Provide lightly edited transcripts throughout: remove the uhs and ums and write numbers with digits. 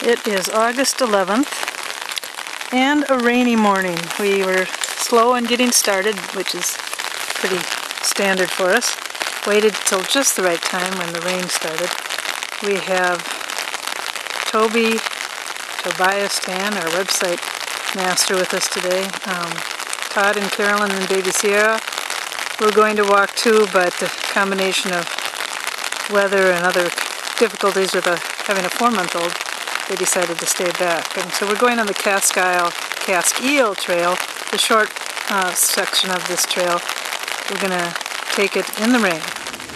It is August 11th and a rainy morning. We were slow in getting started, which is pretty standard for us. Waited till just the right time when the rain started. We have Tobias Tan, our website master, with us today. Todd and Carolyn and baby Sierra we're going to walk too, but the combination of weather and other difficulties with having a 4-month-old, they decided to stay back. And so we're going on the Casque-Isles Trail, the short section of this trail. We're going to take it in the rain.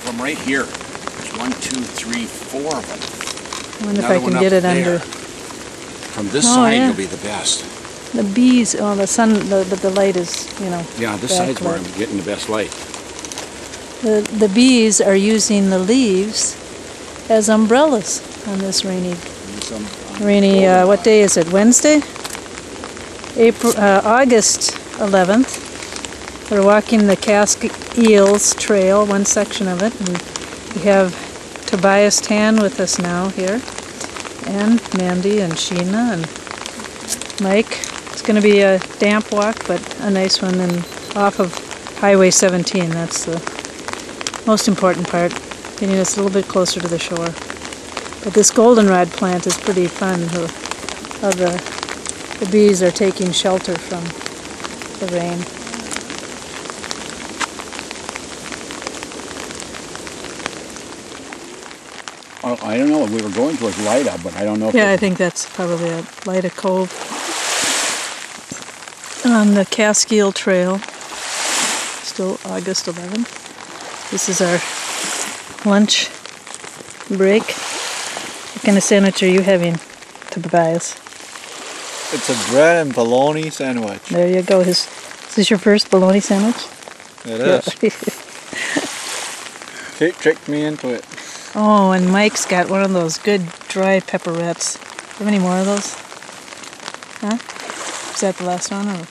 From right here, there's 1, 2, 3, 4 of them. I wonder if I can get it under. From this side, yeah. You'll be the best. The bees, oh, the sun, but the light is, you know. Yeah, this side's where I'm getting the best light. The bees are using the leaves as umbrellas on this rainy, what day is it, Wednesday? August 11th. We're walking the Casque-Isles Trail, one section of it, and we have Tobias Tan with us now here, and Mandy and Sheena and Mike. It's going to be a damp walk, but a nice one, and off of Highway 17. That's the most important part, getting us a little bit closer to the shore. But this goldenrod plant is pretty fun. How the bees are taking shelter from the rain. Well, I don't know. We were going towards Lida, but I don't know if I think that's probably a Lida Cove. On the Casque-Isles Trail, still August 11th. This is our lunch break. What kind of sandwich are you having, Tobias? It's a bread and bologna sandwich. There you go. Is this your first bologna sandwich? It is. Kate tricked me into it. Oh, and Mike's got one of those good dry pepperettes. Do you have any more of those? Huh? Is that the last one? Or?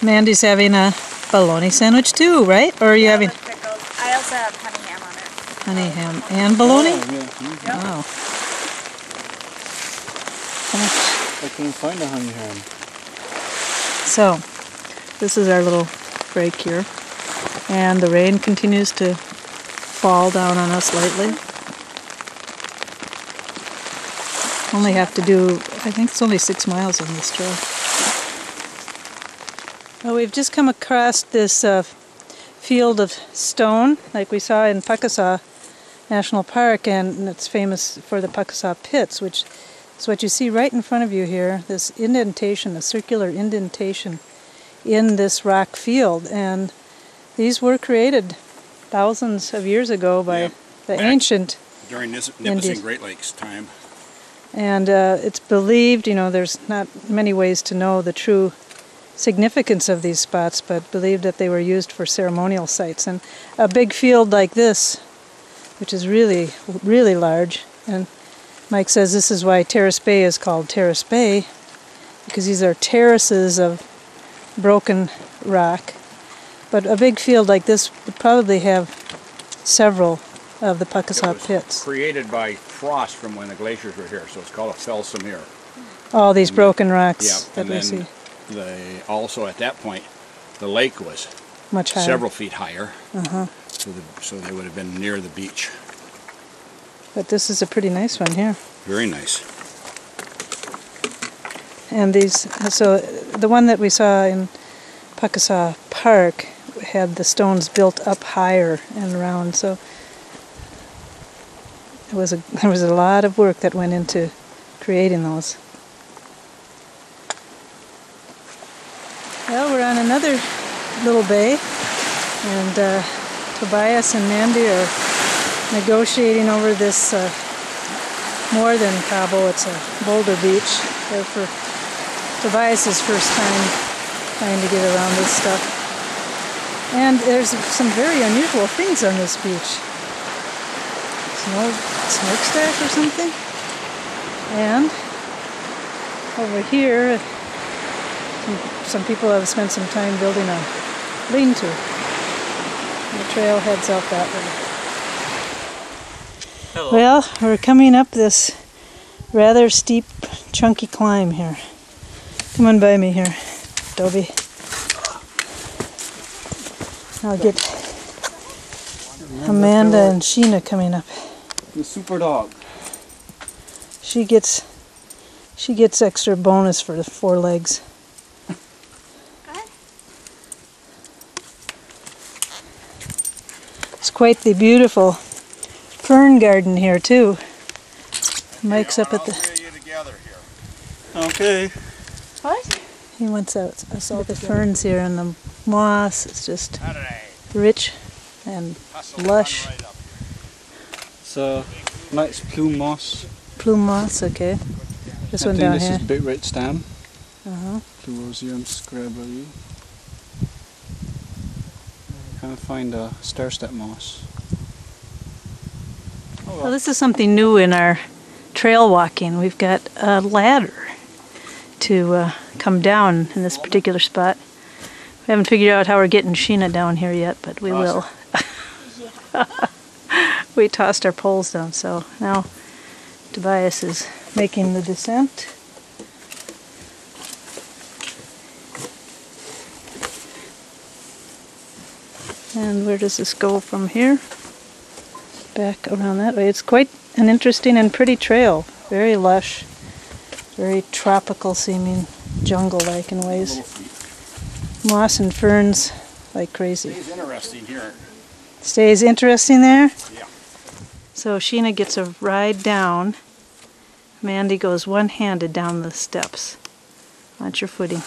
Mandy's having a bologna sandwich too, right? Or are you having? Pickles. I also have honey ham on it. Honey ham and bologna? Oh, yeah. Wow. I couldn't find a honey ham. So, this is our little break here. And the rain continues to fall down on us lightly. Only have to do, I think it's only 6 miles on this trail. Well, we've just come across this field of stone, like we saw in Pakasaw National Park, and it's famous for the Pakasaw pits, which is what you see right in front of you here, this indentation, a circular indentation in this rock field. And these were created thousands of years ago by the ancient during this Nipissing Great Lakes time. And it's believed, you know, there's not many ways to know the true significance of these spots, but believed that they were used for ceremonial sites. And a big field like this, which is really, really large, and Mike says this is why Terrace Bay is called Terrace Bay, because these are terraces of broken rock. But a big field like this would probably have several of the Pakasaw pits. Created by frost from when the glaciers were here, so it's called a felsamir. All these broken rocks that we see. Also at that point, the lake was much higher, several feet higher, so they would have been near the beach. But this is a pretty nice one here. Very nice. And these, so the one that we saw in Pakasaw Park had the stones built up higher and around, so there was a lot of work that went into creating those. Well, we're on another little bay, and Tobias and Mandy are negotiating over this more than cobble, it's a boulder beach. There for Tobias's first time trying to get around this stuff. And there's some very unusual things on this beach. Smokestack or something. And over here, some people have spent some time building a lean-to. The trail heads out that way. Hello. Well, we're coming up this rather steep, chunky climb here. Come on by me here, Toby. I'll get Amanda and Sheena coming up. The super dog. She gets extra bonus for the 4 legs. It's quite the beautiful fern garden here too. Mike's up at the. Okay. What? He wants us all the ferns here and the moss. It's just rich and lush. So, nice plume moss. Plume moss, okay. This one I think down this here. is beetroot stem. Uh-huh. Pluosium scrabbery. Can't find a star step moss. Well, this is something new in our trail walking. We've got a ladder to come down in this particular spot. We haven't figured out how we're getting Sheena down here yet, but we will. We tossed our poles down, so now Tobias is making the descent. And where does this go from here? Back around that way. It's quite an interesting and pretty trail. Very lush, very tropical seeming, jungle-like in ways. Moss and ferns like crazy. It's interesting here. Stays interesting there? Yeah. So Sheena gets a ride down. Mandy goes one-handed down the steps. Watch your footing.